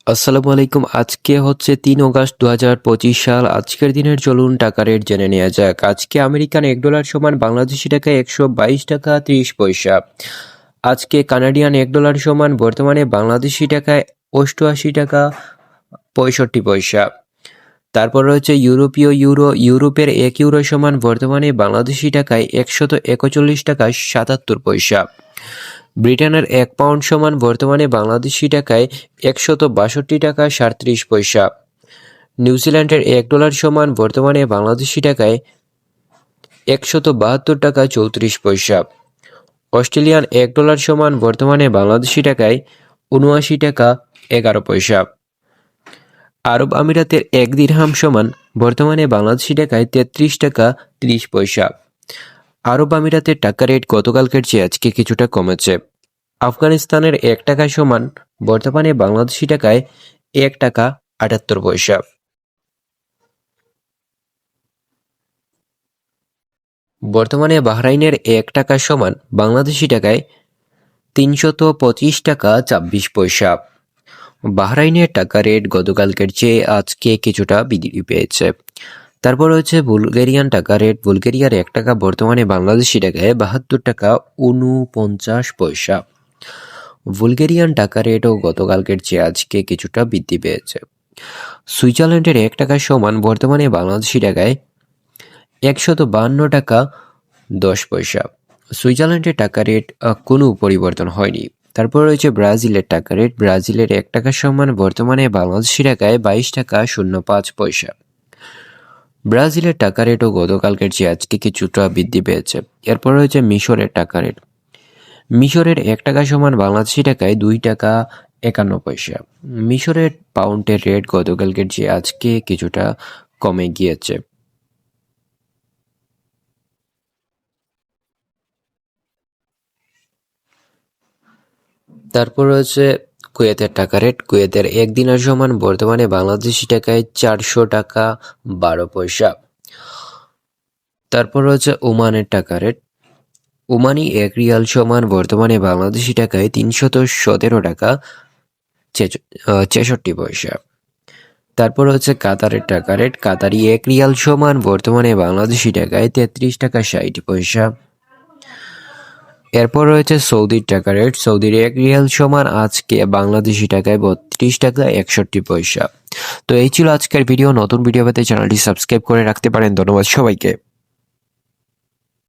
আসসালামু আলাইকুম। আজকে হচ্ছে 3 অগাস্ট 2025 সাল। আজকের দিনের চলুন টাকা রেট জেনে নেওয়া যাক। আজকে আমেরিকান $1 সমান বাংলাদেশি টাকায় 122 টাকা 30 পয়সা। আজকে কানাডিয়ান $1 সমান বর্তমানে বাংলাদেশি টাকায় 88 টাকা 65 পয়সা। তারপর রয়েছে ইউরোপীয় ইউরো। ইউরোপের 1 ইউরো সমান বর্তমানে বাংলাদেশি টাকায় 141 টাকা 77 পয়সা। ব্রিটেনের 1 পাউন্ড সমান বর্তমানে বাংলাদেশি টাকায় 162 টাকা 37 পয়সা। নিউজিল্যান্ডের $1 সমান বর্তমানে বাংলাদেশি টাকায় 172 টাকা 34 পয়সা। অস্ট্রেলিয়ান $1 সমান বর্তমানে বাংলাদেশি টাকায় 79 টাকা 11 পয়সা। আরব আমিরাতের 1 দিরহাম সমান বর্তমানে বাংলাদেশি টাকায় 33 টাকা 30 পয়সা। আরব আমিরাতের টাকা রেট গতকালকের চেয়ে আজকে কিছুটা কমেছে। আফগানিস্তানের 1 টাকা সমান বর্তমানে বাংলাদেশি টাকায় 1 টাকা 78 পয়সা। বর্তমানে বাহরাইনের 1 টাকা সমান বাংলাদেশি টাকায় 325 টাকা 26 পয়সা। বাহরাইনের টাকা রেট গতকালকের চেয়ে আজকে কিছুটা বৃদ্ধি পেয়েছে। তারপর রয়েছে বুলগেরিয়ান টাকা রেট। বুলগেরিয়ার 1 টাকা বর্তমানে বাংলাদেশি টাকায় 72 টাকা 49 পয়সা। বুলগেরিয়ান টাকা রেটও গতকালকের চেয়ে আজকে কিছুটা বৃদ্ধি পেয়েছে। সুইজারল্যান্ডের 1 টাকা সমান বর্তমানে বাংলাদেশি টাকায় 152 টাকা 10 পয়সা। সুইজারল্যান্ডের টাকা রেট কোনো পরিবর্তন হয়নি। তারপর রয়েছে ব্রাজিলের টাকা রেট। ব্রাজিলের 1 টাকা সমান বর্তমানে বাংলাদেশি টাকায় 22 টাকা 05 পয়সা। ব্রাজিলের টাকা রেটও গতকালকের চেয়ে আজকে কিছুটা বৃদ্ধি পেয়েছে। এরপর রয়েছে মিশরের টাকা রেট। মিশরের 1 টাকা সমান বাংলাদেশি টাকায় 2 টাকা 51 পয়সা। মিশরের পাউন্ডের রেট গতকালকের চেয়ে আজকে কিছুটা কমে গিয়েছে। তারপর রয়েছে কুয়েতের টাকা রেট। কুয়েতের 1 দিনার সমান বর্তমানে বাংলাদেশি টাকায় 400 টাকা 12 পয়সা। তারপর রয়েছে ওমানের টাকা রেট। ওমানি 1 রিয়াল সমান বর্তমানে বাংলাদেশি টাকায় 317 টাকা 66 পয়সা। তারপর হচ্ছে কাতারের টাকা রেট। কাতারি 1 রিয়াল সমান বর্তমানে বাংলাদেশি টাকায় 33 টাকা 60 পয়সা। এরপর রয়েছে সৌদির টাকা রেট। সৌদির 1 রিয়াল সমান আজকে বাংলাদেশি টাকায় 32 টাকা 61 পয়সা। তো এই ছিল আজকের ভিডিও। নতুন ভিডিও পেতে চ্যানেলটি সাবস্ক্রাইব করে রাখতে পারেন। ধন্যবাদ সবাইকে।